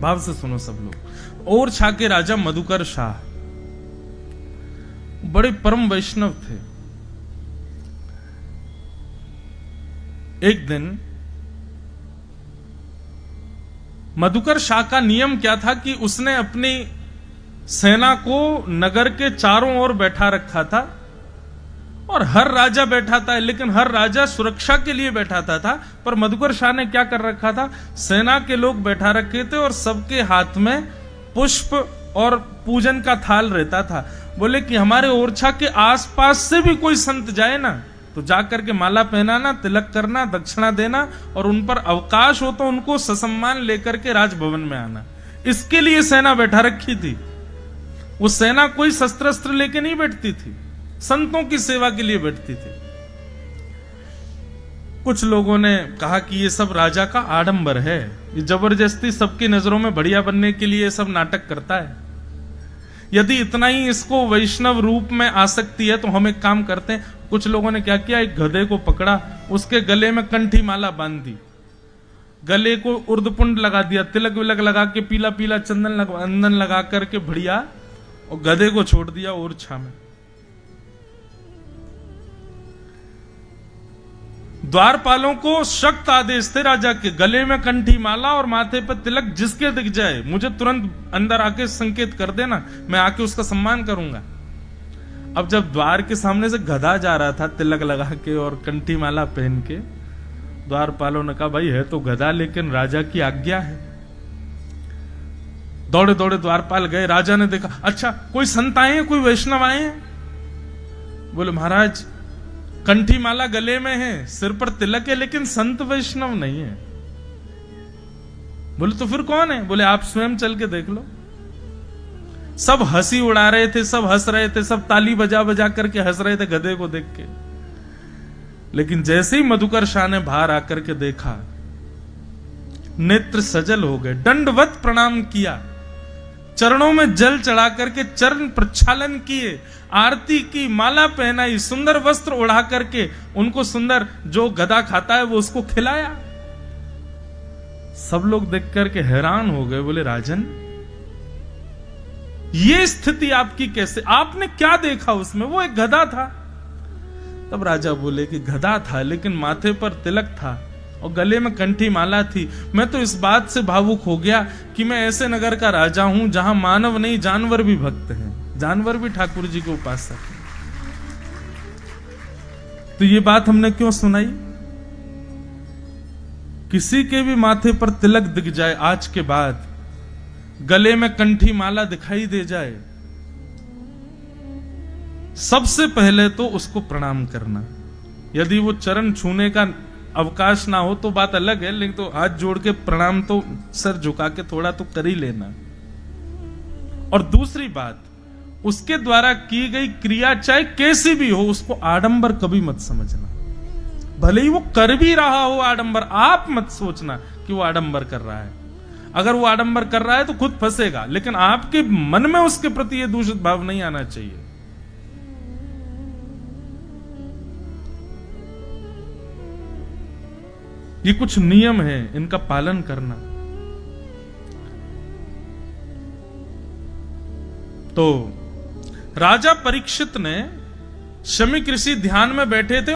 भाव से सुनो सब लोग। ओरछा के राजा मधुकर शाह बड़े परम वैष्णव थे। एक दिन मधुकर शाह का नियम क्या था कि उसने अपनी सेना को नगर के चारों ओर बैठा रखा था, और हर राजा बैठा था, लेकिन हर राजा सुरक्षा के लिए बैठाता था। पर मधुकर शाह ने क्या कर रखा था, सेना के लोग बैठा रखे थे और सबके हाथ में पुष्प और पूजन का थाल रहता था। बोले कि हमारे ओरछा के आसपास से भी कोई संत जाए ना, तो जाकर के माला पहनाना, तिलक करना, दक्षिणा देना, और उन पर अवकाश हो तो उनको ससम्मान लेकर के राजभवन में आना। इसके लिए सेना बैठा रखी थी। वो सेना कोई शस्त्र अस्त्र लेके नहीं बैठती थी, संतों की सेवा के लिए बैठती थी। कुछ लोगों ने कहा कि ये सब राजा का आडंबर है, ये जबरदस्ती सबकी नजरों में बढ़िया बनने के लिए सब नाटक करता है। यदि इतना ही इसको वैष्णव रूप में आसक्ति है तो हम एक काम करते हैं। कुछ लोगों ने क्या किया, एक गधे को पकड़ा, उसके गले में कंठी माला बांध दी, गले को उर्दपुंड लगा दिया, तिलक विलक लगा के पीला पीला चंदन लगा करके बढ़िया, और गधे को छोड़ दिया ओरछा में। द्वारपालों को सख्त आदेश थे राजा के, गले में कंठी माला और माथे पर तिलक जिसके दिख जाए मुझे तुरंत अंदर आके संकेत कर देना, मैं आके उसका सम्मान करूंगा। अब जब द्वार के सामने से गधा जा रहा था तिलक लगा के और कंठी माला पहन के, द्वारपालों ने कहा भाई है तो गधा, लेकिन राजा की आज्ञा है। दौड़े दौड़े द्वारपाल गए, राजा ने देखा, अच्छा कोई संत आए हैं, कोई वैष्णव आए हैं? बोले महाराज कंठी माला गले में है, सिर पर तिलक है, लेकिन संत वैष्णव नहीं है। बोले तो फिर कौन है? बोले आप स्वयं चल के देख लो। सब हंसी उड़ा रहे थे, सब हंस रहे थे, सब ताली बजा बजा करके हंस रहे थे गधे को देख के। लेकिन जैसे ही मधुकर शाह ने बाहर आकर के देखा, नेत्र सजल हो गए, दंडवत प्रणाम किया, चरणों में जल चढ़ा करके चरण प्रक्षालन किए, आरती की, माला पहनाई, सुंदर वस्त्र उड़ा करके उनको सुंदर जो गधा खाता है वो उसको खिलाया। सब लोग देख करके हैरान हो गए, बोले राजन ये स्थिति आपकी कैसे, आपने क्या देखा उसमें? वो एक गधा था। तब राजा बोले कि गधा था लेकिन माथे पर तिलक था और गले में कंठी माला थी। मैं तो इस बात से भावुक हो गया कि मैं ऐसे नगर का राजा हूं जहां मानव नहीं जानवर भी भक्त हैं, जानवर भी ठाकुर जी के उपासक हैं। तो ये बात हमने क्यों सुनाई? किसी के भी माथे पर तिलक दिख जाए, आज के बाद गले में कंठी माला दिखाई दे जाए, सबसे पहले तो उसको प्रणाम करना। यदि वो चरण छूने का अवकाश ना हो तो बात अलग है, लेकिन तो हाथ जोड़ के प्रणाम तो सर झुका के थोड़ा तो कर ही लेना। और दूसरी बात, उसके द्वारा की गई क्रिया चाहे कैसी भी हो, उसको आडंबर कभी मत समझना। भले ही वो कर भी रहा हो आडंबर, आप मत सोचना कि वो आडंबर कर रहा है। अगर वो आडंबर कर रहा है तो खुद फंसेगा, लेकिन आपके मन में उसके प्रति ये दूषित भाव नहीं आना चाहिए। ये कुछ नियम है, इनका पालन करना। तो राजा परीक्षित ने शमी ऋषि ध्यान में बैठे थे